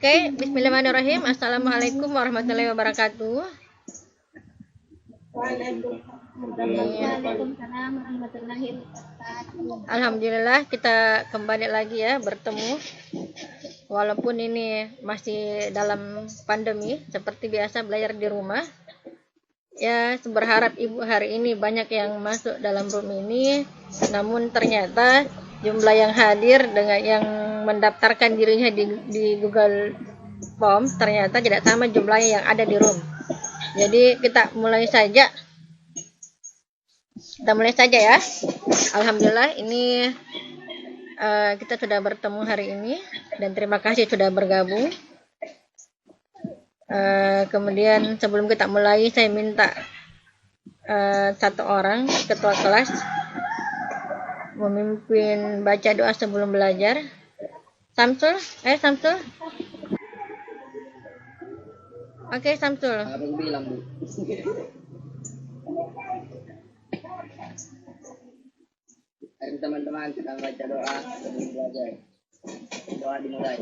Oke, bismillahirrahmanirrahim. Assalamualaikum warahmatullahi wabarakatuh. Waalaikumsalam warahmatullahi wabarakatuh. Alhamdulillah kita kembali lagi ya bertemu. Walaupun ini masih dalam pandemi, seperti biasa belajar di rumah. Ya, berharap Ibu hari ini banyak yang masuk dalam room ini. Namun ternyata jumlah yang hadir dengan yang mendaftarkan dirinya di Google Form ternyata tidak sama jumlahnya yang ada di room. Jadi kita mulai saja. Ya. Alhamdulillah ini kita sudah bertemu hari ini dan terima kasih sudah bergabung. Kemudian sebelum kita mulai saya minta satu orang ketua kelas memimpin baca doa sebelum belajar. Samsul. Oke, Samsul. Abang bilang, Bu. Ayo teman-teman kita baca doa sebelum belajar. Doa dimulai.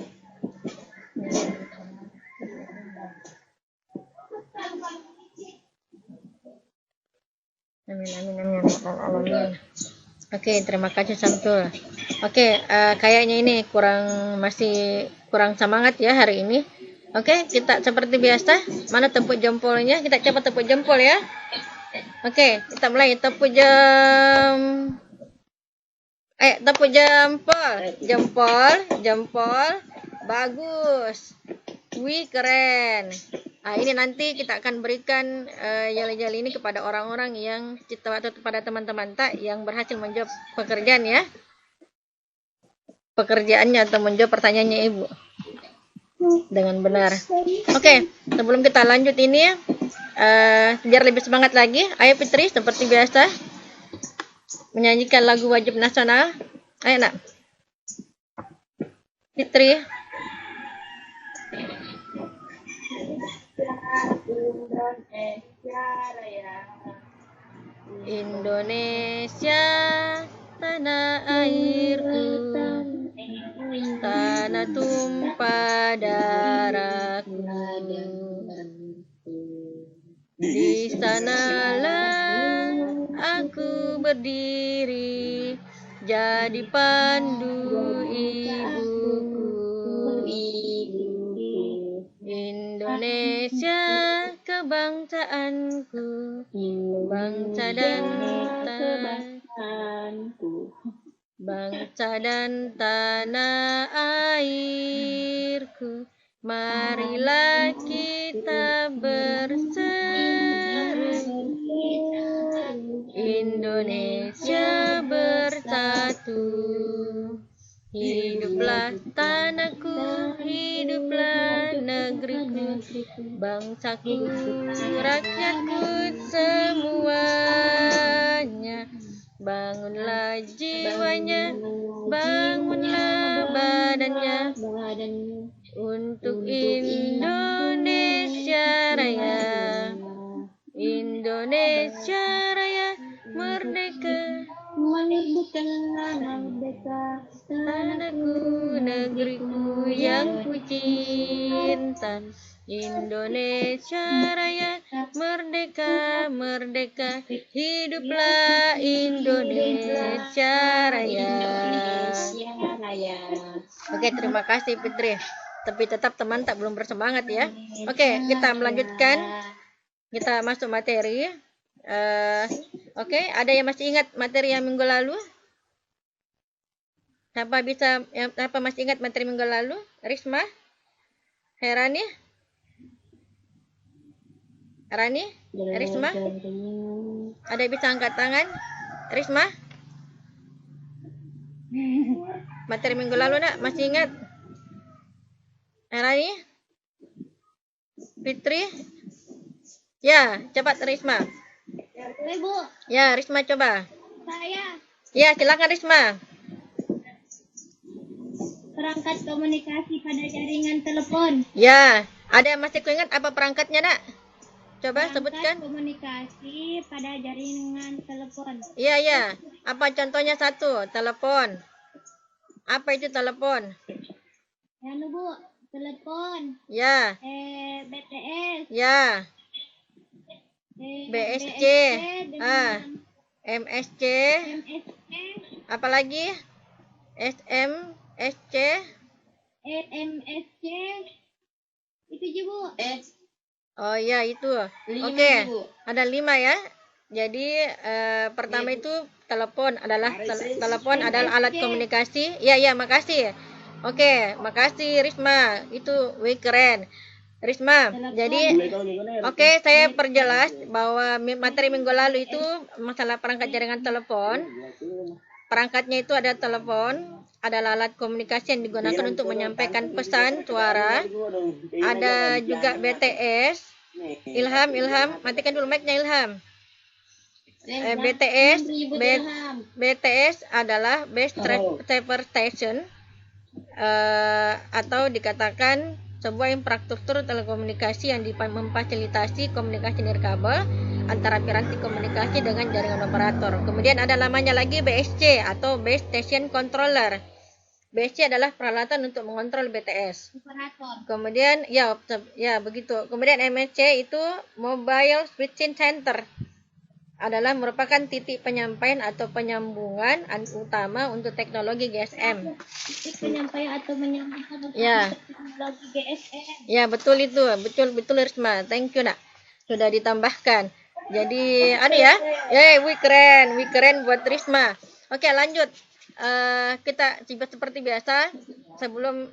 Amin. Oke, terima kasih Samsul. Oke, kayaknya ini masih kurang semangat ya hari ini. Oke, kita seperti biasa. Mana tepuk jempolnya? Kita coba tepuk jempol ya. Oke, kita mulai tepuk jempol. Bagus. Wih, keren. Nah, ini nanti kita akan berikan jali-jali ini kepada orang-orang yang atau kepada teman-teman yang berhasil menjawab pekerjaan ya. Pekerjaannya atau menjawab pertanyaannya Ibu dengan benar. Oke, sebelum kita lanjut ini biar lebih semangat lagi, ayo Fitri seperti biasa menyanyikan lagu wajib nasional. Ayo nak Fitri. Indonesia tanah airku, tanah tumpah darahku. Di sanalah aku berdiri, jadi pandu ibuku. Indonesia kebangsaanku, bangsa dan tanah airku. Marilah kita berseru, Indonesia bersatu. Hiduplah tanahku, hiduplah negeriku, bangsaku, rakyatku semuanya. Bangunlah jiwanya, bangunlah badannya, untuk Indonesia Raya. Indonesia Raya merdeka, tanahku, negeriku yang ku cinta. Indonesia Raya merdeka, merdeka, hiduplah Indonesia Raya. Oke, terima kasih Fitri. Tapi tetap teman belum bersemangat ya. Oke, kita melanjutkan. Kita masuk materi. Oke, ada yang masih ingat materi yang minggu lalu? Siapa masih ingat materi minggu lalu? Risma? Herani? Risma? Ada yang bisa angkat tangan? Risma? Materi minggu lalu nak masih ingat? Herani? Fitri? Ya, cepat Risma. Ibu. Ya, Risma coba. Saya. Ya, silakan Risma. Perangkat komunikasi pada jaringan telepon. Ya, ada yang masih ingat apa perangkatnya, nak? Coba sebutkan. Komunikasi pada jaringan telepon. Iya. Apa contohnya satu? Telepon. Apa itu telepon? Ya, Bu. telepon, Ya, BTS, ya. BSC. dengan MSC. MSC, Apalagi? SMSC. MSC, itu juga Bu. Oh ya, itu. 5 Oke. itu, Bu. Ada 5 ya. Jadi pertama itu telepon adalah telepon adalah alat komunikasi. Ya, makasih. Oke, makasih Risma. Itu wih keren. Risma, jadi oke, saya perjelas bahwa materi minggu lalu itu masalah perangkat jaringan telepon. Perangkatnya itu ada telepon, adalah alat komunikasi yang digunakan untuk menyampaikan pesan suara. Ada juga BTS. Ilham, matikan dulu mic-nya Ilham. BTS adalah Base Transceiver Station, atau dikatakan sebuah infrastruktur telekomunikasi yang memfasilitasi komunikasi nirkabel antara piranti komunikasi dengan jaringan operator. Kemudian ada namanya lagi BSC atau Base Station Controller. BSC adalah peralatan untuk mengontrol BTS. Operator. Kemudian ya begitu. Kemudian MSC itu Mobile Switching Center, adalah merupakan titik penyampaian atau penyambungan utama untuk teknologi GSM. Titik penyampaian atau menyambungkan Ya. teknologi GSM. Ya, betul itu. Betul Risma. Thank you, Nak. Sudah ditambahkan. Jadi, ya. Wih keren buat Risma. Oke, lanjut. Kita seperti biasa sebelum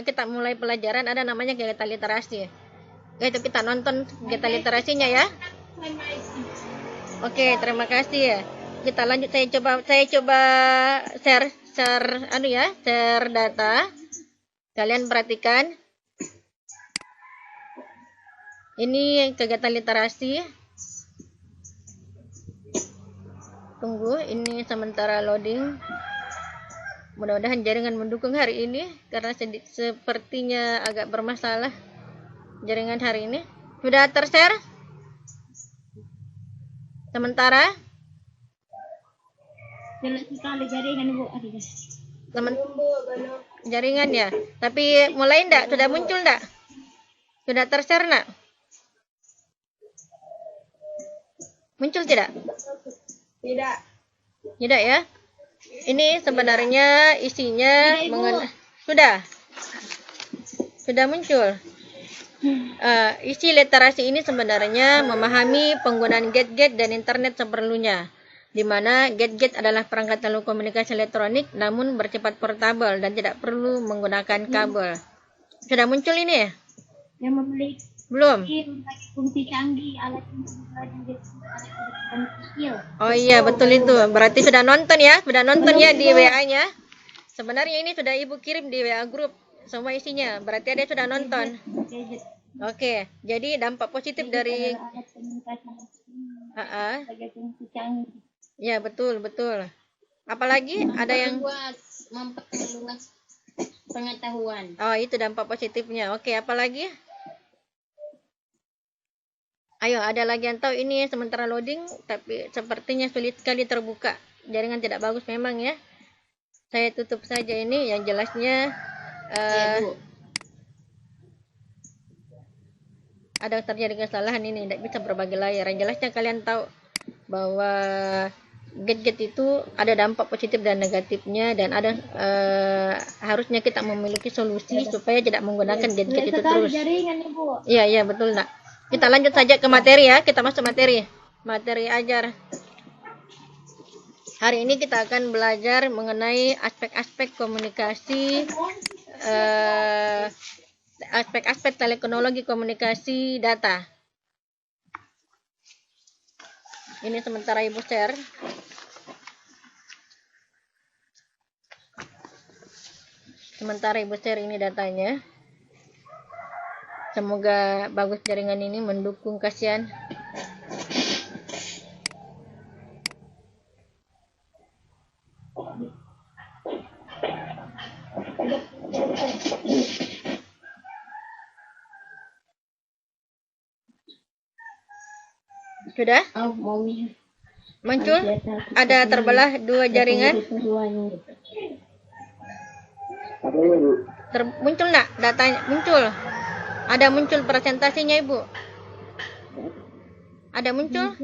kita mulai pelajaran ada namanya kegiatan literasi. Yaitu kita nonton kegiatan literasinya ya. Oke, terima kasih ya. Kita lanjut, saya coba share data. Kalian perhatikan. Ini kegiatan literasi. Tunggu, ini sementara loading. Mudah-mudahan jaringan mendukung hari ini karena sepertinya agak bermasalah jaringan hari ini. Sudah tershare? Sementara Jelas sekali jaringan Bu. Jaringan ya. Tapi mulai enggak? Sudah muncul enggak? Sudah tershare enggak? Muncul tidak? Tidak ya. Ini sebenarnya isinya sudah muncul. Isi literasi ini sebenarnya memahami penggunaan gadget dan internet seperlunya, di mana gadget adalah perangkat telekomunikasi elektronik namun bersifat portabel dan tidak perlu menggunakan kabel. Sudah muncul ini ya? Yang memiliki Belum? fungsi canggih, alat kecil. Oh iya, betul itu. Berarti sudah nonton ya? Sudah nonton ya di WA-nya? Sebenarnya ini sudah Ibu kirim di WA grup semua isinya. Berarti ada sudah nonton. Oke, jadi dampak positif dari alat komunikasi sebagai fungsi canggih. Ya, betul. Apalagi ada yang buat memperluas pengetahuan. Oh, itu dampak positifnya. Oke, apalagi? Ayo, ada lagi yang tahu ini sementara loading, tapi sepertinya sulit sekali terbuka. Jaringan tidak bagus memang ya. Saya tutup saja ini yang jelasnya. Bu. Ada terjadi kesalahan ini, tidak bisa berbagi layar. Yang jelasnya kalian tahu bahwa gadget itu ada dampak positif dan negatifnya, dan ada harusnya kita memiliki solusi supaya tidak menggunakan gadget itu terus. Jaringan nih Bu. Iya betul nak. Kita lanjut saja ke materi ya. Kita masuk materi ajar. Hari ini kita akan belajar mengenai aspek-aspek komunikasi, aspek-aspek teknologi komunikasi data. Ini sementara Ibu share. Ini datanya. Semoga bagus jaringan ini mendukung, kasihan. Sudah? Muncul? Ada terbelah dua jaringan? Muncul nggak datanya? Muncul. Ada muncul presentasinya Ibu? Ada muncul?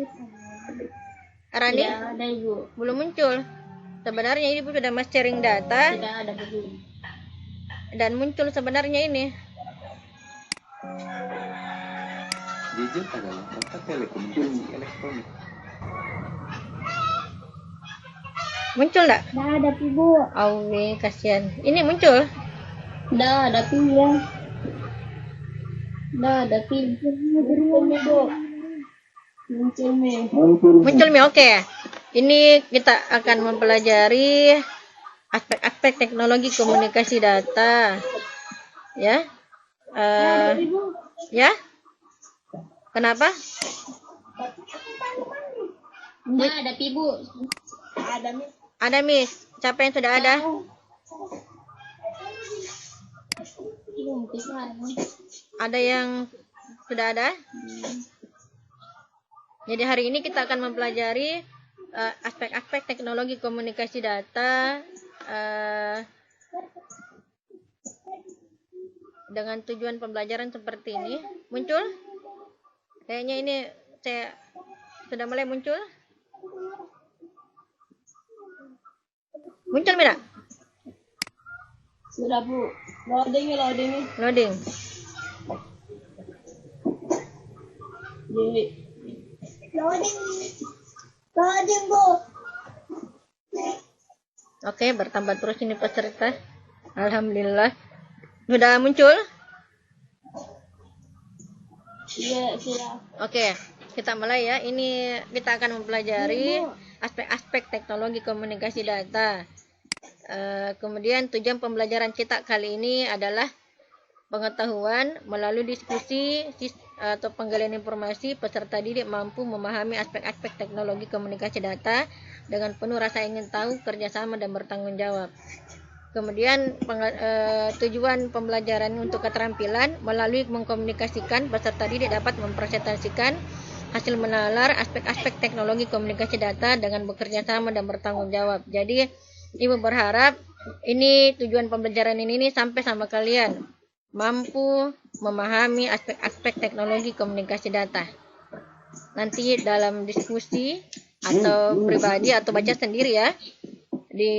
Rani? Tidak ada Ibu. Belum muncul. Sebenarnya Ibu sudah sharing data Tidak ada belum. dan muncul sebenarnya ini. Jujur adalah kata telekomunikasi elektronik. Muncul nggak? Tidak ada Ibu. Awe, kasihan. Ini muncul. Tidak ada ya. Tidak ada Muncul Ibu. Muncul nih. Muncul Mi, oke. Ini kita akan mempelajari aspek-aspek teknologi komunikasi data. Ya. Ya. Kenapa? Tidak ada Ibu. Ada nih. Ada Miss. Siapa yang sudah ada? Ibu bisa. Ada yang sudah ada? Jadi hari ini kita akan mempelajari aspek-aspek teknologi komunikasi data dengan tujuan pembelajaran seperti ini. Muncul? Kayaknya ini saya sudah mulai muncul. Muncul Mina? Sudah Bu. Loading. Loading. Loading Bu. Oke, bertambah terus ini peserta. Alhamdulillah. Sudah muncul? Iya, sudah. Oke, kita mulai ya. Ini kita akan mempelajari aspek-aspek teknologi komunikasi data. Kemudian tujuan pembelajaran kita kali ini adalah pengetahuan melalui diskusi atau penggalian informasi. Peserta didik mampu memahami aspek-aspek teknologi komunikasi data dengan penuh rasa ingin tahu, kerjasama, dan bertanggung jawab. Kemudian tujuan pembelajaran untuk keterampilan melalui mengkomunikasikan, peserta didik dapat mempresentasikan hasil menalar aspek-aspek teknologi komunikasi data dengan bekerja sama dan bertanggung jawab. Jadi Ibu berharap ini tujuan pembelajaran ini sampai sama kalian mampu memahami aspek-aspek teknologi komunikasi data. Nanti dalam diskusi atau pribadi atau baca sendiri ya di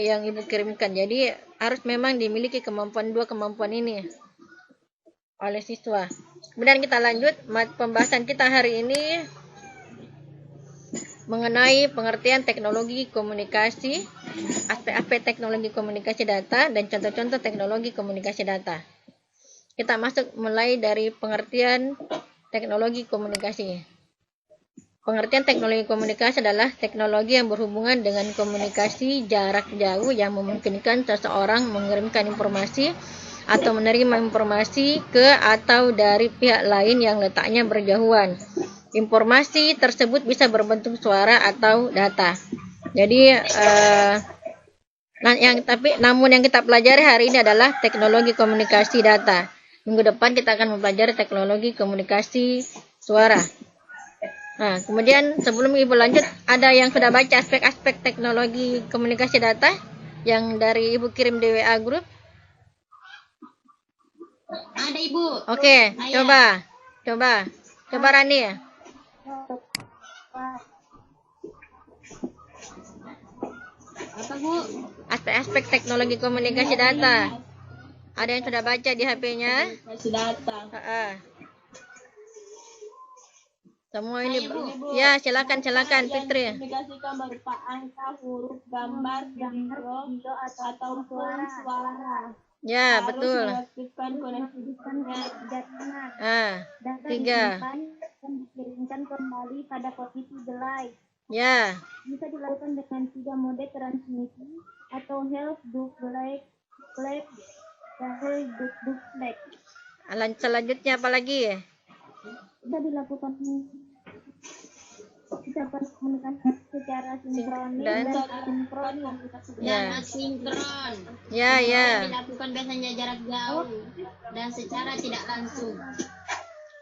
yang Ibu kirimkan. Jadi harus memang dimiliki dua kemampuan ini oleh siswa. Kemudian kita lanjut pembahasan kita hari ini mengenai pengertian teknologi komunikasi, aspek-aspek teknologi komunikasi data, dan contoh-contoh teknologi komunikasi data. Kita masuk mulai dari pengertian teknologi komunikasi. Pengertian teknologi komunikasi adalah teknologi yang berhubungan dengan komunikasi jarak jauh yang memungkinkan seseorang mengirimkan informasi atau menerima informasi ke atau dari pihak lain yang letaknya berjauhan. Informasi tersebut bisa berbentuk suara atau data. Jadi namun yang kita pelajari hari ini adalah teknologi komunikasi data. Minggu depan kita akan mempelajari teknologi komunikasi suara. Nah, kemudian sebelum Ibu lanjut, ada yang sudah baca aspek-aspek teknologi komunikasi data yang dari Ibu kirim di WA group? Ada Ibu. Oke, coba Rani. Apa Bu? Aspek-aspek teknologi komunikasi data. Ada yang sudah baca di HP-nya? Sudah datang. Semua ini. Ya, silakan Fitri. Komunikasikan berupa angka, huruf, gambar, video atau suara. Ya, betul. Mengaktifkan koneksinya. Data 3. Dan dikirimkan kembali pada posisi delay. Ya. Bisa dilakukan dengan 3 mode transmisi atau help, duplex, dan duplex. Selanjutnya apa lagi? Bisa dilakukan komunikasi secara sinkronis dan asinkron. Asinkron. Ya. Dilakukan biasanya jarak jauh dan secara tidak langsung.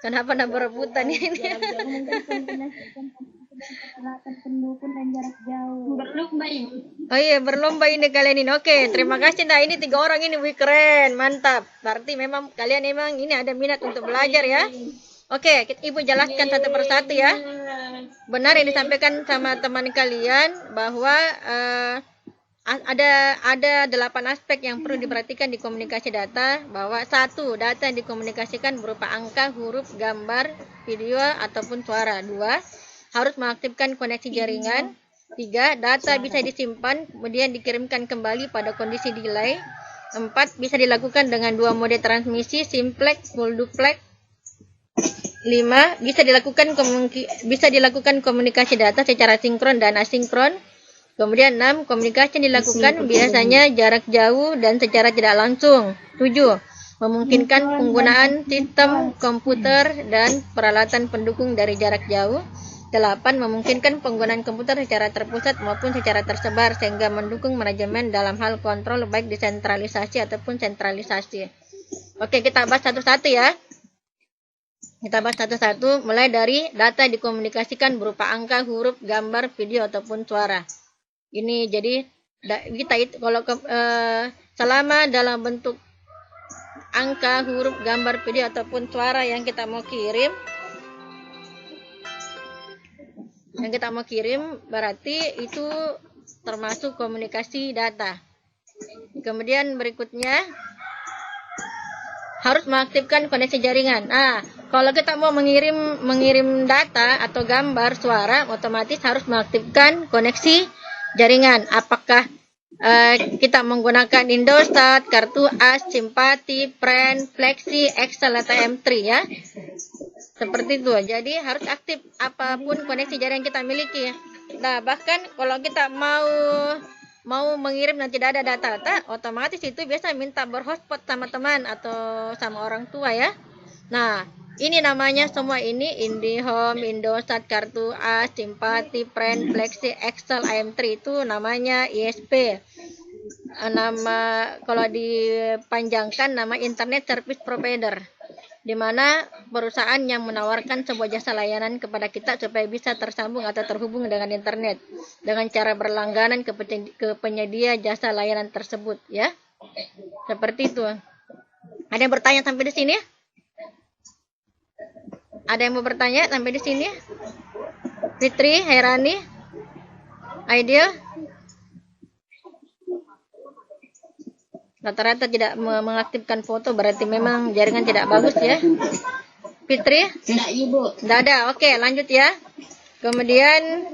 Kenapa berebutan ini? peralatan pendukung dan jarak jauh. Berlomba Ibu. Oh iya, berlomba ini kalian ini. Oke, terima kasih. Nah, ini 3 orang ini, wih keren, mantap. Berarti memang kalian memang ini ada minat untuk belajar ya. Oke, Ibu jelaskan satu persatu ya. Benar yang disampaikan sama teman kalian bahwa ada 8 aspek yang perlu diperhatikan di komunikasi data, bahwa 1, data yang dikomunikasikan berupa angka, huruf, gambar, video ataupun suara. 2, harus mengaktifkan koneksi jaringan. 3, data bisa disimpan kemudian dikirimkan kembali pada kondisi delay. 4, bisa dilakukan dengan 2 mode transmisi, simplex, multiplex. 5, bisa dilakukan komunikasi data secara sinkron dan asinkron. Kemudian 6, komunikasi yang dilakukan biasanya jarak jauh dan secara tidak langsung. 7, memungkinkan penggunaan sistem komputer dan peralatan pendukung dari jarak jauh. 8, memungkinkan penggunaan komputer secara terpusat maupun secara tersebar sehingga mendukung manajemen dalam hal kontrol baik desentralisasi ataupun sentralisasi. Oke, kita bahas satu-satu ya. Kita bahas satu-satu, mulai dari data dikomunikasikan berupa angka, huruf, gambar, video ataupun suara. Ini jadi kita itu kalau selama dalam bentuk angka, huruf, gambar, video ataupun suara yang kita mau kirim, berarti itu termasuk komunikasi data. Kemudian berikutnya harus mengaktifkan koneksi jaringan. Nah, kalau kita mau mengirim data atau gambar, suara, otomatis harus mengaktifkan koneksi jaringan. Apakah kita menggunakan Indosat, kartu as, simpati, Pren, Flexi, Excel atau M3 ya. Seperti itu. Jadi harus aktif apapun koneksi jaringan kita miliki. Nah, bahkan kalau kita mau mengirim dan tidak ada data, otomatis itu biasa minta berhotspot sama teman atau sama orang tua ya. Nah, ini namanya semua ini IndiHome, Indosat, kartu as, simpati, Pren, Flexi, Excel, AM3 itu namanya ISP. Nama kalau dipanjangkan nama Internet Service Provider, di mana perusahaan yang menawarkan sebuah jasa layanan kepada kita supaya bisa tersambung atau terhubung dengan internet dengan cara berlangganan ke penyedia jasa layanan tersebut ya. Seperti itu. Ada yang bertanya sampai di sini? Ada yang mau bertanya sampai di sini? Fitri, Herani, Aidil? Rata-rata tidak mengaktifkan foto, berarti memang jaringan tidak bagus ya. Fitri? Tidak Ibu. Tidak ada. Oke, lanjut ya. Kemudian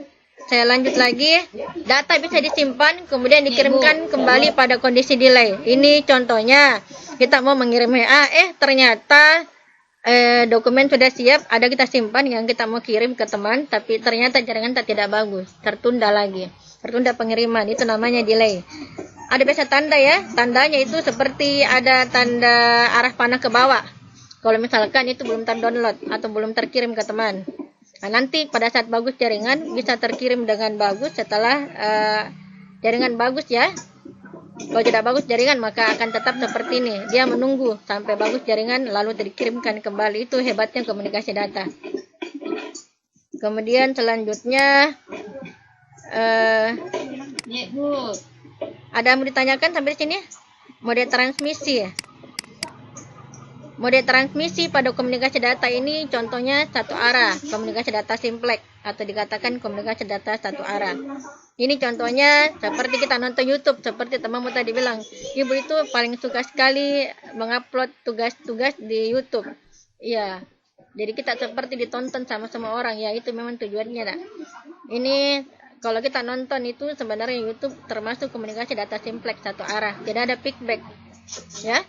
saya lanjut lagi. Data bisa disimpan, kemudian dikirimkan kembali pada kondisi delay. Ini contohnya, kita mau mengirim WA, ternyata dokumen sudah siap, ada kita simpan yang kita mau kirim ke teman, tapi ternyata jaringan tidak bagus, tertunda lagi, tertunda pengiriman, itu namanya delay. Ada biasa tanda ya, tandanya itu seperti ada tanda arah panah ke bawah. Kalau misalkan itu belum terdownload atau belum terkirim ke teman. Nah, nanti pada saat bagus jaringan bisa terkirim dengan bagus setelah jaringan bagus ya. Kalau tidak bagus jaringan maka akan tetap seperti ini. Dia menunggu sampai bagus jaringan lalu dikirimkan kembali. Itu hebatnya komunikasi data. Kemudian selanjutnya Bu. ada yang mau ditanyakan sampai sini? Mode transmisi ya. Mode transmisi pada komunikasi data ini contohnya satu arah, komunikasi data simplex atau dikatakan komunikasi data satu arah. Ini contohnya seperti kita nonton YouTube, seperti temanmu tadi bilang, ibu itu paling suka sekali mengupload tugas-tugas di YouTube. Iya, jadi kita seperti ditonton sama semua orang, ya itu memang tujuannya. Nah. Ini kalau kita nonton itu sebenarnya YouTube termasuk komunikasi data simplex satu arah, tidak ada feedback, ya.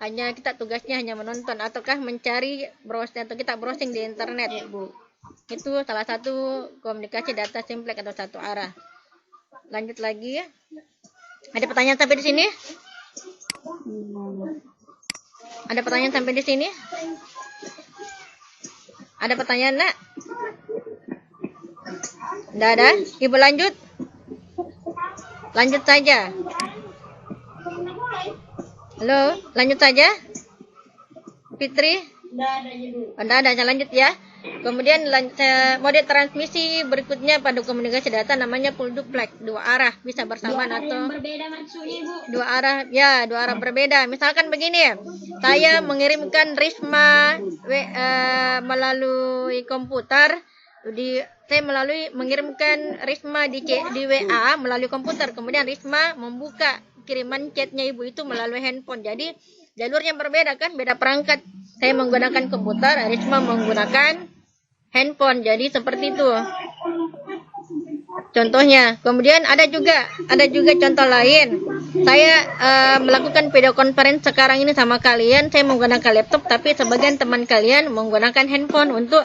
Hanya kita tugasnya hanya menonton ataukah mencari browsing atau kita browsing di internet, Bu. Itu salah satu komunikasi data simplex atau satu arah. Lanjut lagi. Ada pertanyaan sampai di sini? Ada pertanyaan sampai di sini? Ada pertanyaan, Nak? Tidak ada? Ibu lanjut? Lanjut saja. Halo, lanjut saja. Fitri? Tidak ada Ibu. Tidak ada, saya lanjut ya. Kemudian mode transmisi berikutnya pada komunikasi data namanya full duplex, dua arah bisa bersamaan atau Berbeda maksudnya Ibu. dua arah berbeda. Misalkan begini, saya mengirimkan Risma melalui komputer, saya mengirimkan Risma di WA melalui komputer, kemudian Risma membuka kiriman chatnya ibu itu melalui handphone. Jadi jalurnya berbeda kan, beda perangkat. Saya menggunakan komputer, Risma menggunakan handphone. Jadi seperti itu contohnya. Kemudian ada juga contoh lain. Saya melakukan video conference sekarang ini sama kalian, saya menggunakan laptop, tapi sebagian teman kalian menggunakan handphone untuk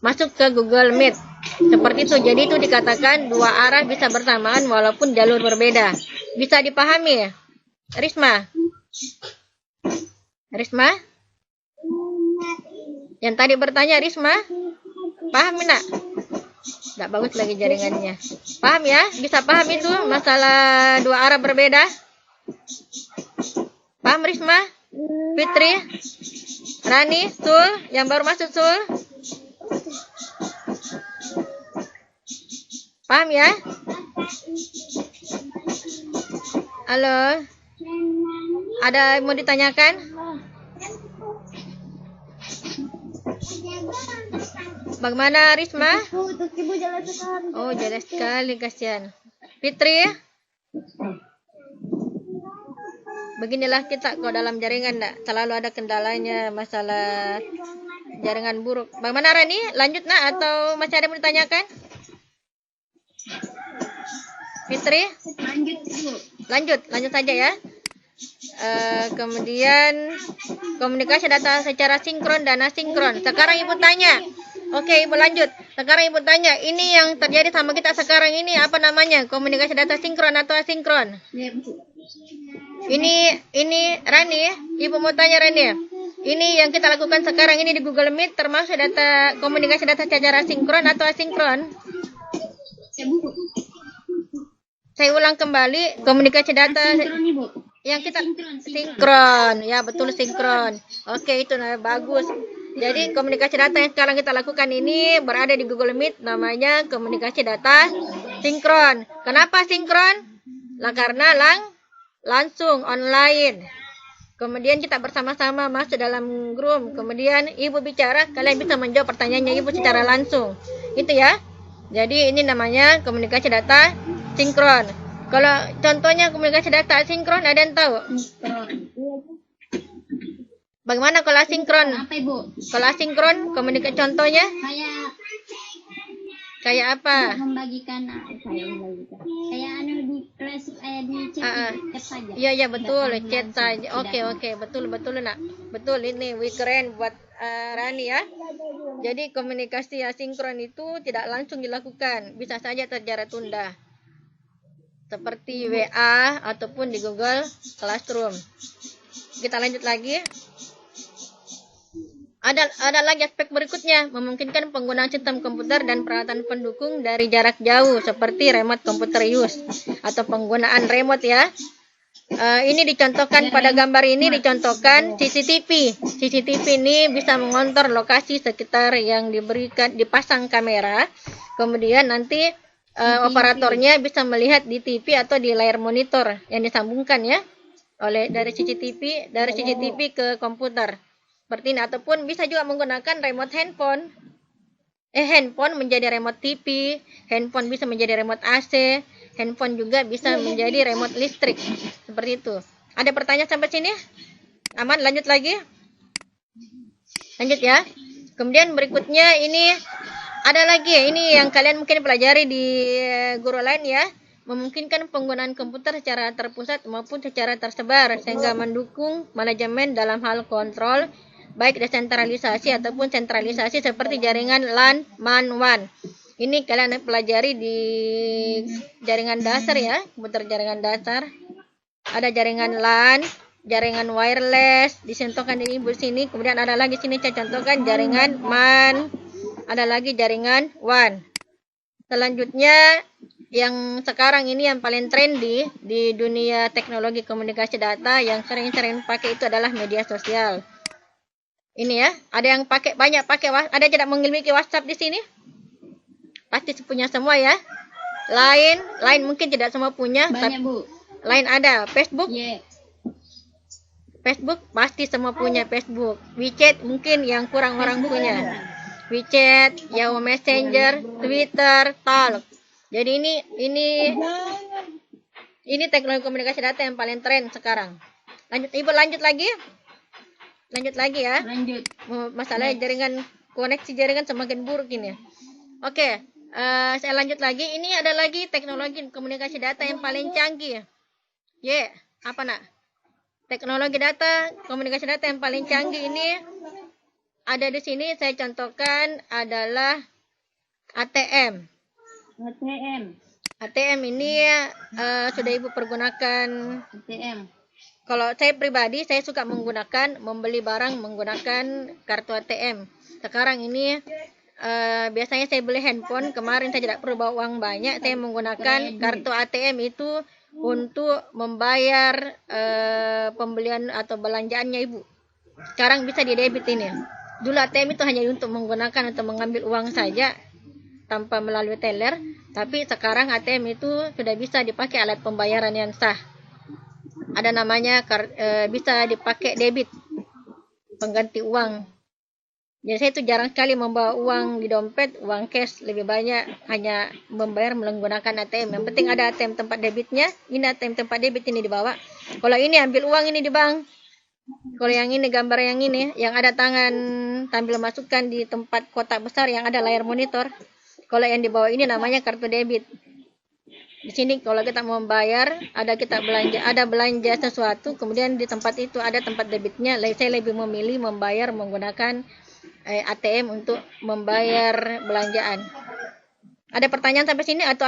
masuk ke Google Meet. Seperti itu. Jadi itu dikatakan dua arah bisa bersamaan walaupun jalur berbeda. Bisa dipahami, Risma? Risma? Yang tadi bertanya Risma? Paham nak? Tidak bagus lagi jaringannya. Paham ya? Bisa paham itu masalah dua arah berbeda? Paham Risma? Fitri? Rani? Sul? Yang baru masuk Sul? Paham ya? Halo? Ada yang mau ditanyakan? Bagaimana Risma? Untuk Ibu jelas sekali. Oh, jelas sekali, kasihan. Fitri? Beginilah kita kalau dalam jaringan, nak selalu ada kendalanya, masalah jaringan buruk. Bagaimana Rani? Lanjut nak atau masih ada yang mau ditanyakan? Fitri? Lanjut saja ya. Kemudian komunikasi data secara sinkron dan asinkron. Sekarang ibu tanya. Oke, ibu lanjut. Sekarang ibu tanya, ini yang terjadi sama kita sekarang ini apa namanya? Komunikasi data sinkron atau asinkron? Ini Rani, ibu mau tanya Rani. Ini yang kita lakukan sekarang ini di Google Meet termasuk komunikasi data secara sinkron atau asinkron? Saya ulang kembali, komunikasi data yang kita sinkron. Ya, betul sinkron. Oke, itu bagus. Jadi komunikasi data yang sekarang kita lakukan ini berada di Google Meet, namanya komunikasi data sinkron. Kenapa sinkron? Karena langsung online. Kemudian kita bersama-sama masuk dalam grup. Kemudian ibu bicara, kalian bisa menjawab pertanyaannya ibu secara langsung. Itu ya. Jadi ini namanya komunikasi data sinkron. Kalau contohnya komunikasi data asinkron, ada yang tahu? Bagaimana kalau asinkron? Apa Ibu? Kalau asinkron komunikasi contohnya kayak apa? Membagikan kayak di kelas di chat saja. Iya betul, chat saja. Oke, betul nak. Betul, ini keren buat Rani ya. Jadi komunikasi asinkron itu tidak langsung dilakukan, bisa saja terjadi tunda. Seperti WA ataupun di Google Classroom. Kita lanjut lagi. Ada lagi aspek berikutnya, memungkinkan penggunaan sistem komputer dan peralatan pendukung dari jarak jauh seperti remote computer use atau penggunaan remote ya. Ini dicontohkan pada gambar ini, dicontohkan CCTV. CCTV ini bisa mengontrol lokasi sekitar yang dipasang kamera. Kemudian nanti operatornya bisa melihat di TV atau di layar monitor yang disambungkan ya dari CCTV ke komputer. Seperti ini, ataupun bisa juga menggunakan remote handphone. Handphone menjadi remote TV, handphone bisa menjadi remote AC, handphone juga bisa menjadi remote listrik. Seperti itu. Ada pertanyaan sampai sini? Aman, lanjut lagi. Lanjut ya. Kemudian berikutnya ini ada lagi, ini yang kalian mungkin pelajari di guru lain ya. Memungkinkan penggunaan komputer secara terpusat maupun secara tersebar sehingga mendukung manajemen dalam hal kontrol baik desentralisasi ataupun sentralisasi seperti jaringan LAN, MAN, WAN. Ini kalian pelajari di jaringan dasar ya, komputer jaringan dasar. Ada jaringan LAN, jaringan wireless, disentuhkan di ibu sini. Kemudian ada lagi sini saya contohkan jaringan MAN, ada lagi jaringan WAN. Selanjutnya yang sekarang ini yang paling trendy di dunia teknologi komunikasi data yang sering pakai itu adalah media sosial. Ini ya, ada yang banyak pakai, ada yang tidak memiliki WhatsApp di sini? Pasti punya semua ya. Lain mungkin tidak semua punya, Banyak, Bu. lain ada. Facebook Iya. Facebook pasti semua punya Facebook. WeChat mungkin yang kurang orang Facebook punya. ada. WeChat, Yahoo Messenger, Twitter, Talk. Jadi ini teknologi komunikasi data yang paling tren sekarang. Ibu lanjut lagi ya. Lanjut. Masalah koneksi jaringan semakin buruk ini. Oke, saya lanjut lagi. Ini ada lagi teknologi komunikasi data yang paling canggih. Apa nak? Teknologi komunikasi data yang paling canggih ini ada di sini. Saya contohkan adalah ATM. ATM ini sudah Ibu pergunakan. ATM. Kalau saya pribadi, saya suka membeli barang menggunakan kartu ATM. Sekarang ini biasanya saya beli handphone. Kemarin saya tidak perlu bawa uang banyak. Saya menggunakan kartu ATM itu untuk membayar pembelian atau belanjaannya Ibu. Sekarang bisa di debit ini. Dulu ATM itu hanya untuk menggunakan atau mengambil uang saja tanpa melalui teller. Tapi sekarang ATM itu sudah bisa dipakai alat pembayaran yang sah. Ada namanya bisa dipakai debit, pengganti uang. Jadi saya itu jarang sekali membawa uang di dompet, uang cash, lebih banyak hanya membayar menggunakan ATM. Yang penting ada ATM tempat debitnya. Ini ATM tempat debit ini dibawa. Kalau ini ambil uang ini di bank. Kalau yang ini gambar yang ini, yang ada tangan tampil masukkan di tempat kotak besar yang ada layar monitor. Kalau yang dibawa ini namanya kartu debit. Di sini kalau kita mau membayar, ada belanja sesuatu, kemudian di tempat itu ada tempat debitnya. Saya lebih memilih membayar menggunakan ATM untuk membayar belanjaan. Ada pertanyaan sampai sini atau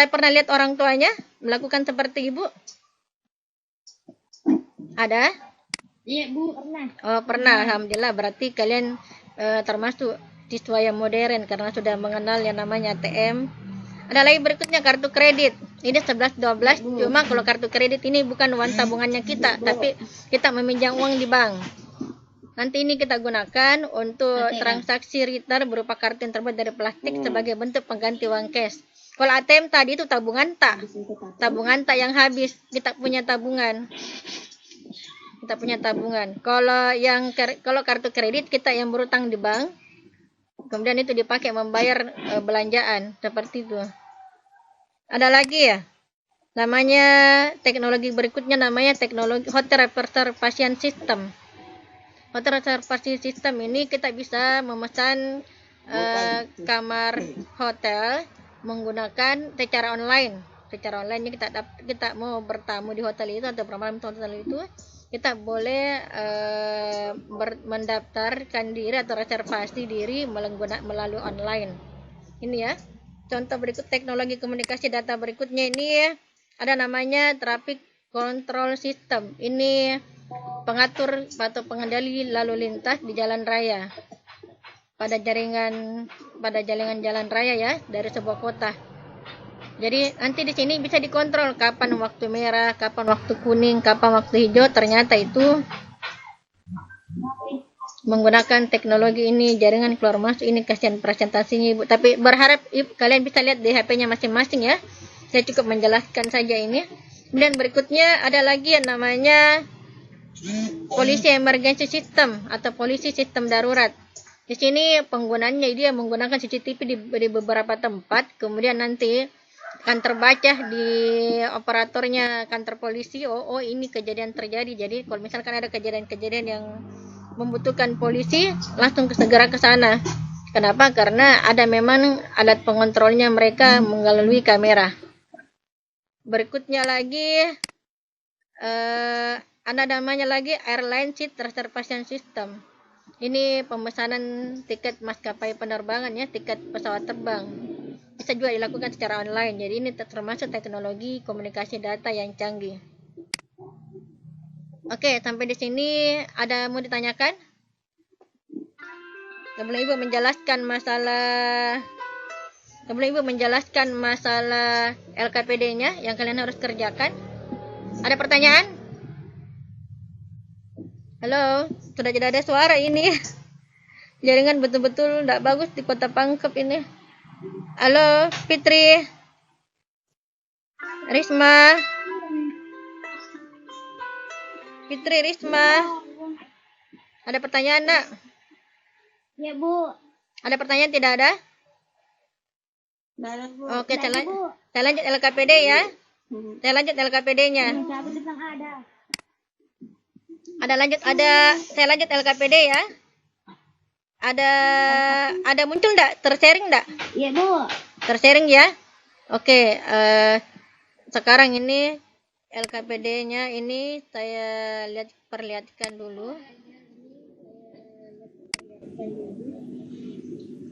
pernah lihat orang tuanya melakukan seperti Ibu? Ada? Iya, Bu, pernah. Oh, pernah. Alhamdulillah, berarti kalian termasuk siswa yang modern karena sudah mengenal yang namanya ATM. Ada lagi berikutnya kartu kredit. Ini 11-12. Cuma kalau kartu kredit ini bukan uang tabungannya kita, tapi kita meminjam uang di bank. Nanti ini kita gunakan untuk transaksi retail berupa kartu yang terbuat dari plastik sebagai bentuk pengganti uang cash. Kalau ATM tadi itu tabungan tak yang habis. Kita punya tabungan. Kalau kartu kredit kita yang berutang di bank. Kemudian itu dipakai membayar belanjaan seperti itu. Ada lagi ya, namanya teknologi berikutnya namanya teknologi hotel reservation system. Hotel reservation system ini kita bisa memesan kamar hotel menggunakan secara online. Secara online kita mau bertamu di hotel itu atau bermalam di hotel itu, kita boleh mendaftarkan diri atau reservasi diri melalui online. Ini ya. Contoh berikut teknologi komunikasi data berikutnya ini ada namanya traffic control system. Ini pengatur atau pengendali lalu lintas di jalan raya pada jaringan jalan raya ya dari sebuah kota. Jadi nanti di sini bisa dikontrol kapan waktu merah, kapan waktu kuning, kapan waktu hijau. Ternyata itu menggunakan teknologi ini, jaringan keluar masuk ini, kasihan presentasinya Ibu. Tapi berharap kalian bisa lihat di HP-nya masing-masing ya. Saya cukup menjelaskan saja ini. Kemudian berikutnya ada lagi yang namanya polisi emergency system atau polisi sistem darurat. Di sini penggunaannya dia menggunakan CCTV di beberapa tempat, kemudian nanti akan terbaca di operatornya kantor polisi. Oh ini kejadian terjadi. Jadi kalau misalkan ada kejadian-kejadian yang membutuhkan polisi, langsung segera ke sana. Kenapa? Karena ada memang alat pengontrolnya mereka melalui kamera. Berikutnya lagi ada namanya lagi airline seat reservation system. Ini pemesanan tiket maskapai penerbangan ya, tiket pesawat terbang. Bisa juga dilakukan secara online. Jadi ini termasuk teknologi komunikasi data yang canggih. Oke, sampai di sini ada mau ditanyakan? Sebelum Ibu menjelaskan masalah LKPD-nya yang kalian harus kerjakan. Ada pertanyaan? Halo, sudah tidak ada suara ini. Jaringan betul-betul tidak bagus di Kota Pangkep ini. Halo, Fitri, Risma, Fitri, Risma. Ada pertanyaan enggak? Ya, Bu. Ada pertanyaan tidak ada? Oke, saya lanjut LKPD ya. Saya lanjut LKPD-nya. Cabut tentang ada. Saya lanjut LKPD ya. Ada muncul enggak? Tersharing enggak? Iya, Bu. Tersharing ya. Oke, sekarang ini LKPD-nya ini saya perlihatkan dulu.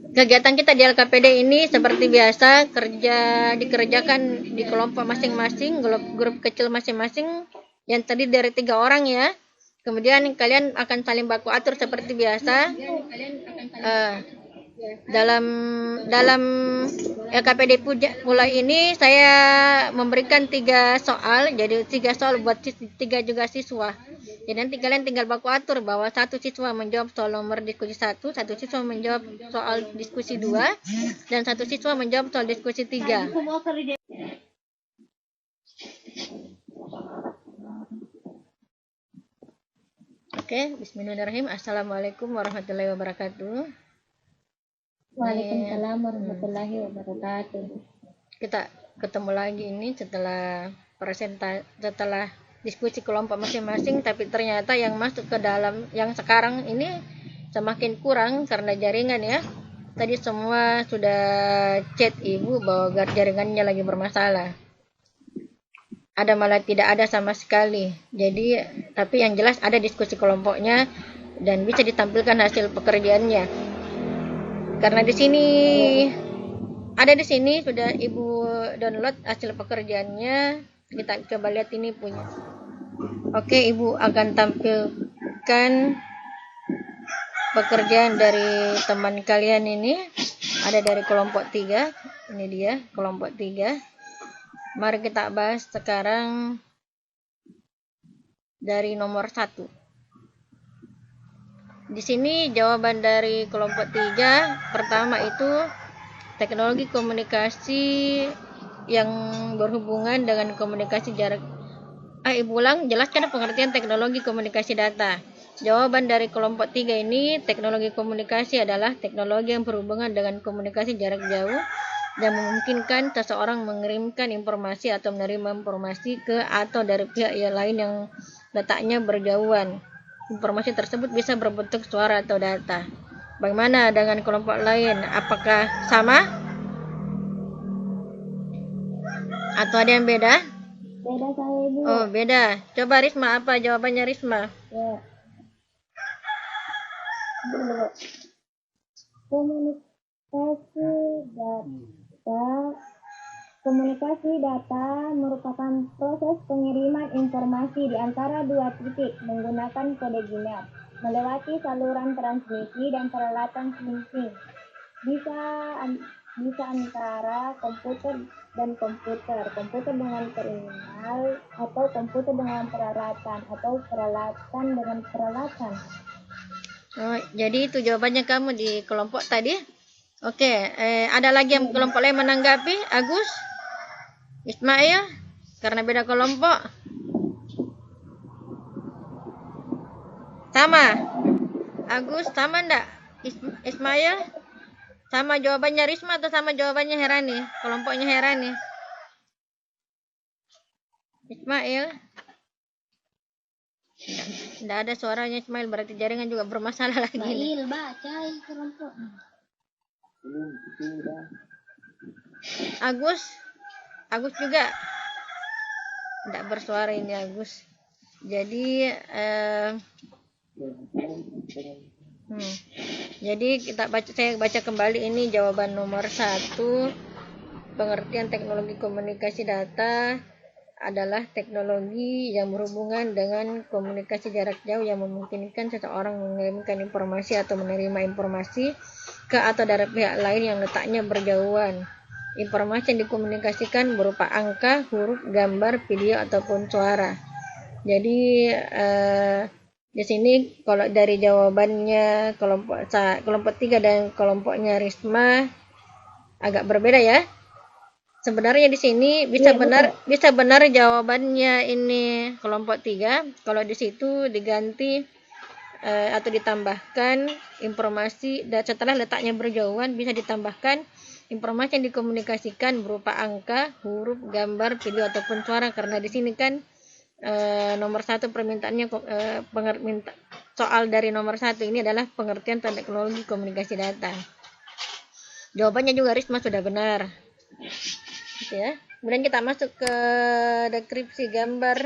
Kegiatan kita di LKPD ini seperti biasa dikerjakan di kelompok masing-masing, grup kecil masing-masing yang tadi dari 3 orang ya. Kemudian kalian akan saling baku atur seperti biasa. Dalam LKPD pula ini saya memberikan 3 soal, jadi 3 soal buat 3 juga siswa. Jadi nanti kalian tinggal baku atur bahwa 1 siswa menjawab soal nomor diskusi 1, 1 siswa menjawab soal diskusi 2, dan 1 siswa menjawab soal diskusi 3. Oke, bismillahirrahmanirrahim. Assalamualaikum warahmatullahi wabarakatuh. Waalaikumsalam warahmatullahi wabarakatuh. Kita ketemu lagi ini setelah diskusi kelompok masing-masing, tapi ternyata yang masuk ke dalam yang sekarang ini semakin kurang karena jaringan ya. Tadi semua sudah chat Ibu bahwa jaringannya lagi bermasalah. Ada malah tidak ada sama sekali. Jadi, tapi yang jelas ada diskusi kelompoknya dan bisa ditampilkan hasil pekerjaannya. Karena di sini sudah Ibu download hasil pekerjaannya. Kita coba lihat ini punya. Oke, Ibu akan tampilkan pekerjaan dari teman kalian ini. Ada dari kelompok 3. Ini dia kelompok 3. Mari kita bahas sekarang dari nomor 1. Di sini jawaban dari kelompok 3 pertama itu teknologi komunikasi yang berhubungan dengan komunikasi jarak. Ibu ulang, jelaskan pengertian teknologi komunikasi data. Jawaban dari kelompok 3 ini, teknologi komunikasi adalah teknologi yang berhubungan dengan komunikasi jarak jauh yang memungkinkan seseorang mengirimkan informasi atau menerima informasi ke atau dari pihak yang lain yang letaknya berjauhan. Informasi tersebut bisa berbentuk suara atau data. Bagaimana dengan kelompok lain? Apakah sama? Atau ada yang beda? Beda saya, Bu. Oh, beda. Coba Risma, apa jawabannya Risma? Ya. Komunikasi data merupakan proses pengiriman informasi di antara 2 titik menggunakan kode Gmail melewati saluran transmisi dan peralatan switching. Bisa antara komputer dan komputer dengan terminal, atau komputer dengan peralatan, atau peralatan dengan peralatan. Oh, jadi itu jawabannya kamu di kelompok tadi. Oke, ada lagi yang kelompok lain menanggapi? Agus? Ismail? Karena beda kelompok. Sama? Agus, sama enggak? Ismail? Sama jawabannya Risma atau sama jawabannya Herani? Kelompoknya Herani. Ismail? Tidak ada suaranya Ismail, berarti jaringan juga bermasalah lagi. Ismail, baca kelompok. Agus juga tidak bersuara ini Agus. Jadi jadi saya baca kembali ini jawaban nomor 1. Pengertian teknologi komunikasi data adalah teknologi yang berhubungan dengan komunikasi jarak jauh yang memungkinkan seseorang mengirimkan informasi atau menerima informasi ke atau dari pihak lain yang letaknya berjauhan. Informasi yang dikomunikasikan berupa angka, huruf, gambar, video, ataupun suara. Jadi Di sini kalau dari jawabannya kelompok 3 dan kelompoknya Risma agak berbeda ya. Sebenarnya di sini bisa benar jawabannya ini kelompok 3 kalau di situ diganti atau ditambahkan informasi dan setelah letaknya berjauhan bisa ditambahkan informasi yang dikomunikasikan berupa angka, huruf, gambar, video ataupun suara, karena di sini kan nomor 1 permintaannya soal dari nomor 1 ini adalah pengertian teknologi komunikasi data. Jawabannya juga Risma sudah benar. Gitu ya. Kemudian kita masuk ke deskripsi gambar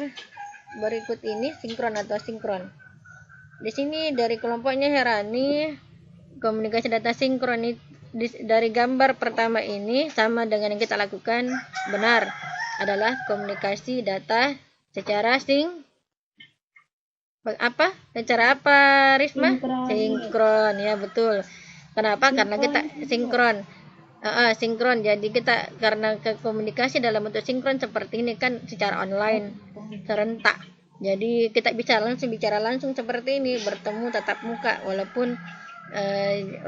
berikut ini, sinkron atau sinkron. Di sini dari kelompoknya Herani, komunikasi data sinkron dari gambar pertama ini sama dengan yang kita lakukan, benar, adalah komunikasi data secara secara apa Risma? Sinkron, ya betul. Kenapa? Karena kita sinkron. Sinkron. Jadi kita karena komunikasi dalam bentuk sinkron seperti ini kan secara online, serentak. Jadi kita bicara langsung seperti ini, bertemu tatap muka walaupun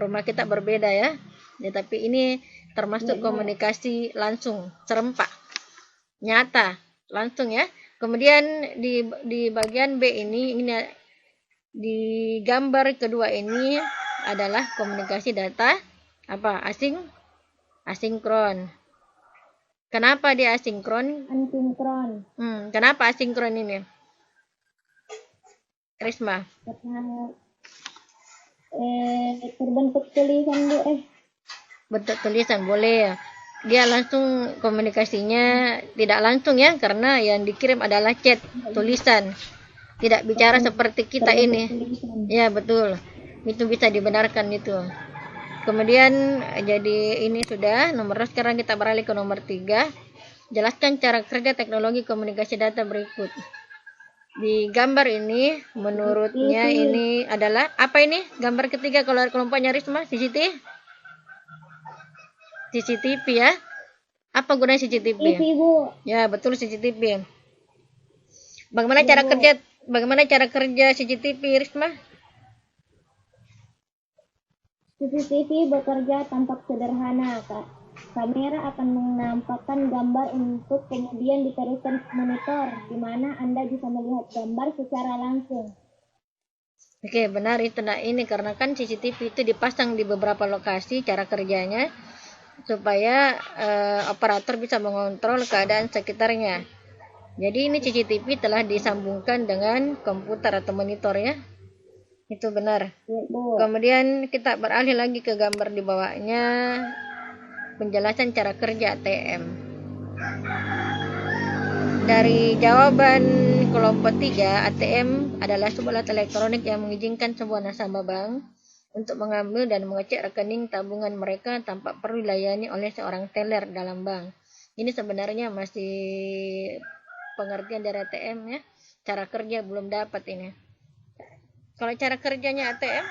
rumah kita berbeda ya. Tapi ini termasuk komunikasi langsung, serempak, nyata, langsung ya. Kemudian di bagian B ini di gambar kedua ini adalah komunikasi data asinkron. Kenapa dia asinkron? Asinkron. Kenapa asinkron ini? Risma. Karena terbentuk tulisan Bu. Bentuk tulisan boleh ya. Dia langsung komunikasinya tidak langsung ya, karena yang dikirim adalah chat, tulisan, tidak bicara seperti kita ini. Ya betul, itu bisa dibenarkan itu. Kemudian jadi ini sudah nomor 2. Sekarang kita beralih ke nomor 3. Jelaskan cara kerja teknologi komunikasi data berikut. Di gambar ini menurutnya ini adalah apa ini? Gambar ketiga kalau kelompoknya Risma, CCTV ya. Apa gunanya CCTV? TV, Bu. Ya, betul, CCTV. Bagaimana cara kerja CCTV, Risma? CCTV bekerja tampak sederhana, Kak. Kamera akan menampakkan gambar untuk kemudian diteruskan ke monitor, di mana Anda bisa melihat gambar secara langsung. Oke, benar itu. Nah, ini karena kan CCTV itu dipasang di beberapa lokasi cara kerjanya supaya operator bisa mengontrol keadaan sekitarnya. Jadi ini CCTV telah disambungkan dengan komputer atau monitor ya. Itu benar. Kemudian kita beralih lagi ke gambar di bawahnya, penjelasan cara kerja ATM. Dari jawaban kelompok 3, ATM adalah sebuah alat elektronik yang mengizinkan sebuah nasabah bank untuk mengambil dan mengecek rekening tabungan mereka tanpa perlu dilayani oleh seorang teller dalam bank. Ini sebenarnya masih pengertian dari ATM ya. Cara kerja belum dapat ini. Kalau cara kerjanya ATM,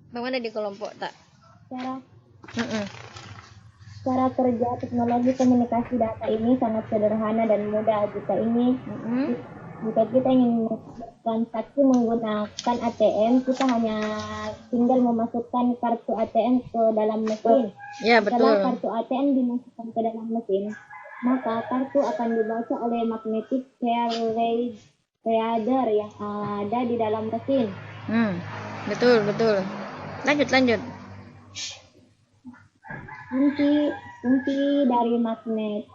bagaimana di kelompok tak? Cara kerja teknologi komunikasi data ini sangat sederhana dan mudah. Jika kita ingin transaksi menggunakan ATM, kita hanya tinggal memasukkan kartu ATM ke dalam mesin. Ya, betul. Setelah kartu ATM dimasukkan ke dalam mesin, maka kartu akan dibaca oleh magnetic reader yang ada di dalam mesin. Betul. Lanjut. Fungsi dari magnetic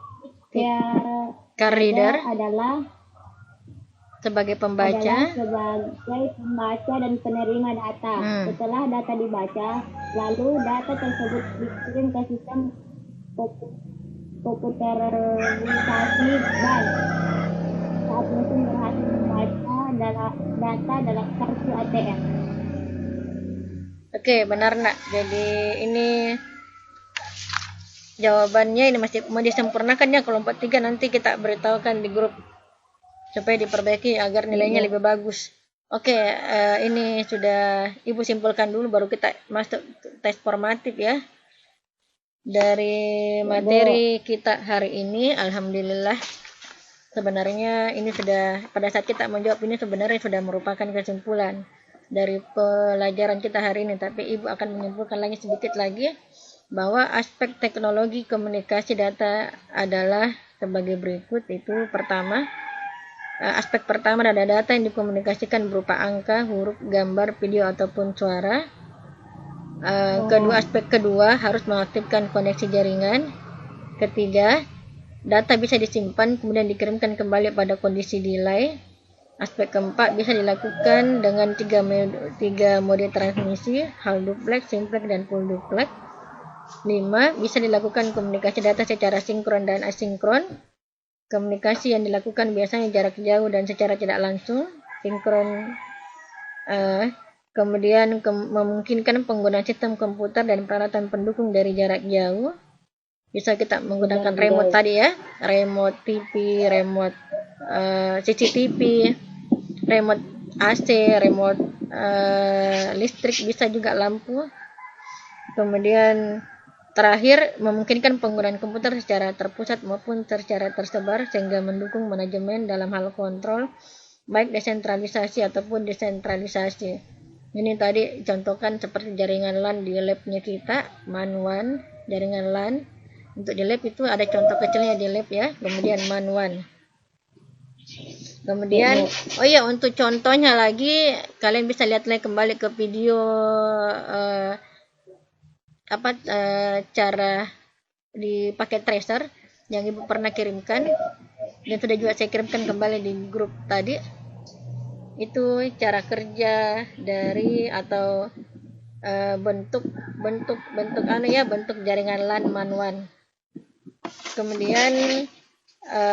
reader adalah sebagai pembaca dan penerima data. Setelah data dibaca, lalu data tersebut dikirim ke sistem komputerisasi bank. Saat mesin berhasil membaca data dalam kartu ATM. Oke, benar nak. Jadi ini jawabannya ini masih mau disempurnakan ya kelompok 3, nanti kita beritahukan di grup supaya diperbaiki agar nilainya lebih bagus. Oke, ini sudah Ibu simpulkan dulu baru kita masuk tes formatif ya. Dari materi kita hari ini, alhamdulillah sebenarnya ini sudah, pada saat kita menjawab ini sebenarnya sudah merupakan kesimpulan dari pelajaran kita hari ini, tapi Ibu akan menyimpulkan lagi sedikit lagi bahwa aspek teknologi komunikasi data adalah sebagai berikut. Itu pertama, aspek pertama adalah data yang dikomunikasikan berupa angka, huruf, gambar, video ataupun suara. Aspek kedua harus mengaktifkan koneksi jaringan. Ketiga, data bisa disimpan kemudian dikirimkan kembali pada kondisi delay. Aspek keempat bisa dilakukan dengan tiga mode transmisi, hal duplex, simplex, dan full duplex. 5. Bisa dilakukan komunikasi data secara sinkron dan asinkron. Komunikasi yang dilakukan biasanya jarak jauh dan secara tidak langsung. Sinkron kemudian memungkinkan penggunaan sistem komputer dan peralatan pendukung dari jarak jauh. Bisa kita menggunakan remote tadi ya, remote TV, remote CCTV, remote AC, remote listrik, bisa juga lampu. Kemudian terakhir, memungkinkan penggunaan komputer secara terpusat maupun secara tersebar sehingga mendukung manajemen dalam hal kontrol, baik desentralisasi ataupun desentralisasi. Ini tadi contohkan seperti jaringan LAN di labnya kita, MAN1, jaringan LAN. Untuk di lab itu ada contoh kecilnya di lab ya, kemudian MAN1. Kemudian, oh iya, untuk contohnya lagi, kalian bisa lihat lagi kembali ke video cara dipakai tracer yang Ibu pernah kirimkan dan sudah juga saya kirimkan kembali di grup tadi. Itu cara kerja dari atau bentuk jaringan LAN MAN1. Kemudian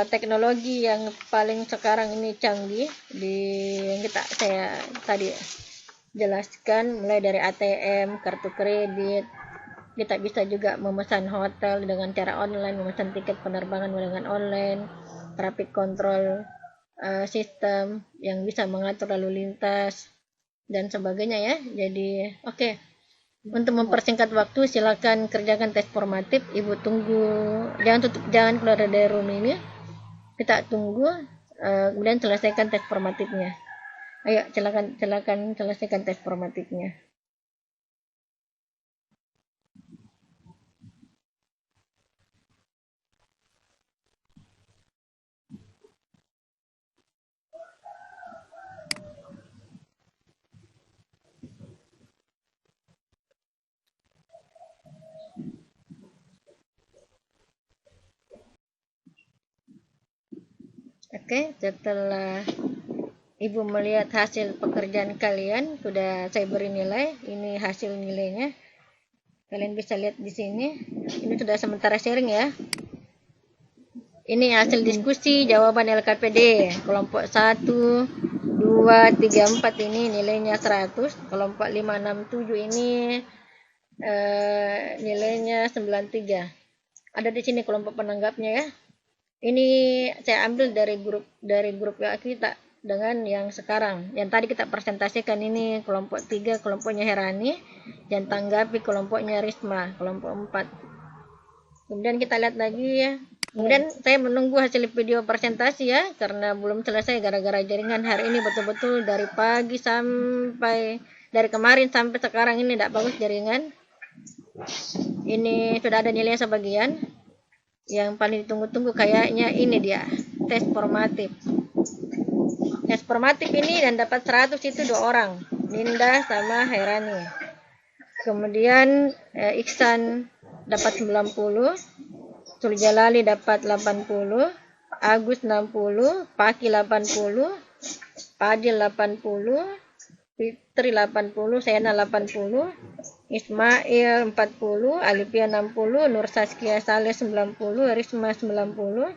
teknologi yang paling sekarang ini canggih yang saya tadi jelaskan, mulai dari ATM, kartu kredit. Kita bisa juga memesan hotel dengan cara online, memesan tiket penerbangan dengan online, traffic control sistem yang bisa mengatur lalu lintas dan sebagainya ya. Jadi oke. Untuk mempersingkat waktu, silakan kerjakan tes formatif. Ibu tunggu, jangan keluar dari room ini. Kita tunggu, kemudian selesaikan tes formatifnya. Ayo, silakan selesaikan tes formatifnya. Oke, setelah Ibu melihat hasil pekerjaan kalian, sudah saya beri nilai. Ini hasil nilainya. Kalian bisa lihat di sini. Ini sudah sementara sharing ya. Ini hasil diskusi jawaban LKPD. Kelompok 1, 2, 3, 4 ini nilainya 100. Kelompok 5, 6, 7 ini nilainya 93. Ada di sini kelompok penanggapnya ya. Ini saya ambil dari grup WA kita dengan yang sekarang. Yang tadi kita presentasikan ini kelompok 3, kelompoknya Herani, yang tanggapi kelompoknya Risma, kelompok 4. Kemudian kita lihat lagi ya. Kemudian saya menunggu hasil video presentasi ya, karena belum selesai gara-gara jaringan hari ini betul-betul dari pagi dari kemarin sampai sekarang ini tidak bagus jaringan. Ini sudah ada nilainya sebagian. Yang paling ditunggu-tunggu kayaknya ini dia, tes formatif. Tes formatif ini dan dapat 100 itu 2 orang, Linda sama Herani. Kemudian Iksan dapat 90, Surjalali dapat 80, Agus 60, Paki 80, Padil 80, Fitri 80, Sena 80, Ismail 40, Alipia 60, Nur Saskia Saleh 90, Risma 90,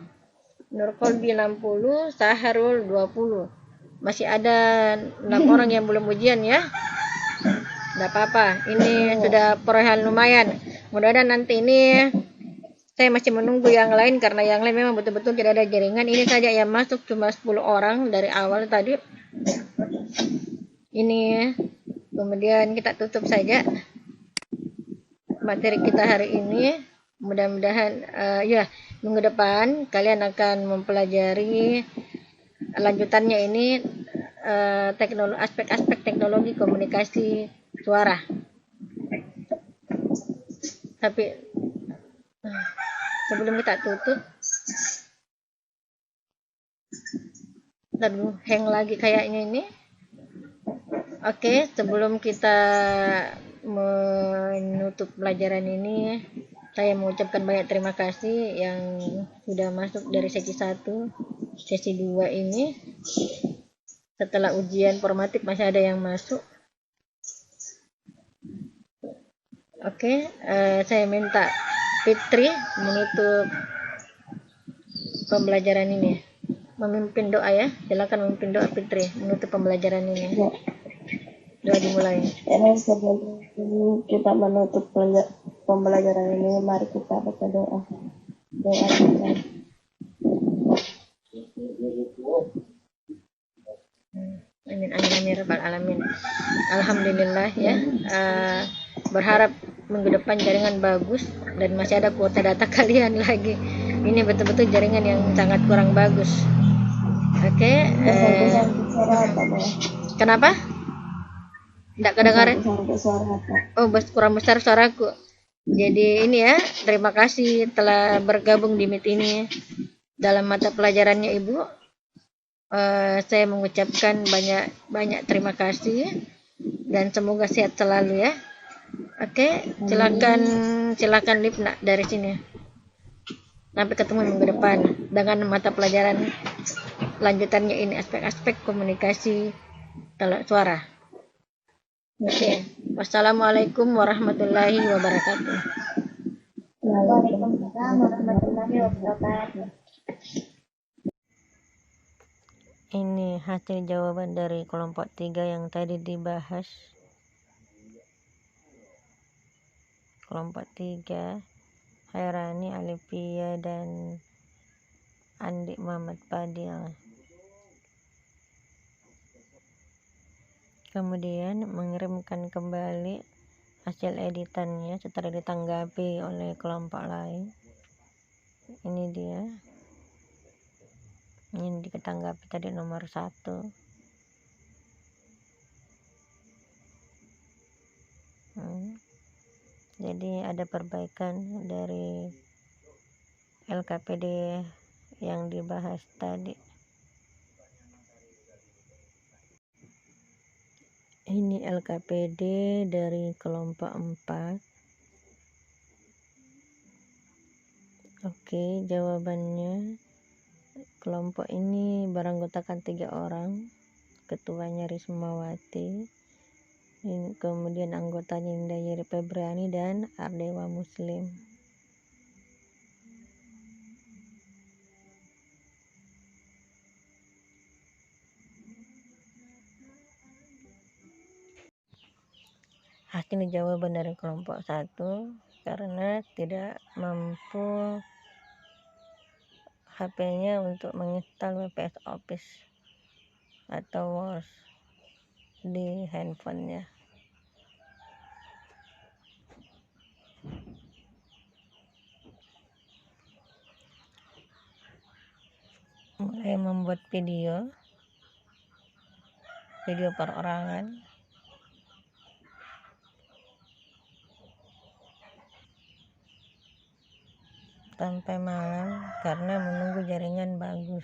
Nur Kolbi 60, Saharul 20. Masih ada 6 orang yang belum ujian ya. Tidak apa-apa, ini sudah perolehan lumayan. Mudah-mudahan nanti ini saya masih menunggu yang lain, karena yang lain memang betul-betul tidak ada jaringan. Ini saja yang masuk cuma 10 orang dari awal tadi. Ini kemudian kita tutup saja materi kita hari ini. mudah-mudahan ya minggu depan kalian akan mempelajari lanjutannya ini aspek-aspek teknologi komunikasi suara. Tapi sebelum kita tutup, lalu hang lagi kayaknya ini. Oke, sebelum kita menutup pelajaran ini, saya mengucapkan banyak terima kasih yang sudah masuk dari sesi 1, sesi 2 ini. Setelah ujian formatif masih ada yang masuk. Oke, saya minta Fitri menutup pembelajaran ini. Memimpin doa ya. Silakan memimpin doa Fitri menutup pembelajaran ini. Ya. Doa dimulai. Sebelum kita menutup pembelajaran ini, mari kita baca doa. Doa kita. Amin amin amin rabbal alamin. Alhamdulillah ya. Berharap minggu depan jaringan bagus dan masih ada kuota data kalian lagi. Ini betul-betul jaringan yang sangat kurang bagus. Oke. Kenapa? Tidak kedengaran. Oh, kurang besar suaraku. Jadi ini ya, terima kasih telah bergabung di Meet ini dalam mata pelajarannya Ibu. Saya mengucapkan banyak terima kasih dan semoga sehat selalu ya. Oke, silakan Lipna dari sini. Sampai ketemu minggu depan dengan mata pelajaran lanjutannya ini aspek-aspek komunikasi suara. Oke. Wassalamualaikum warahmatullahi wabarakatuh. Waalaikumsalam warahmatullahi wabarakatuh. Ini hasil jawaban dari kelompok 3 yang tadi dibahas. Kelompok 3, Hairani, Alifia, dan Andi Muhammad Fadil. Kemudian mengirimkan kembali hasil editannya setelah ditanggapi oleh kelompok lain. Ini dia. Ini ditanggapi tadi nomor 1. Jadi ada perbaikan dari LKPD yang dibahas tadi. Ini LKPD dari kelompok 4. Oke, jawabannya kelompok ini beranggotakan 3 orang. Ketuanya Rismawati, kemudian anggotanya Indayeri Febriani dan Ardewa Muslim. Hasil jawaban dari kelompok 1 karena tidak mampu HP-nya untuk menginstal WPS Office atau Word di handphonenya. Mulai membuat video perorangan sampai malam karena menunggu jaringan bagus.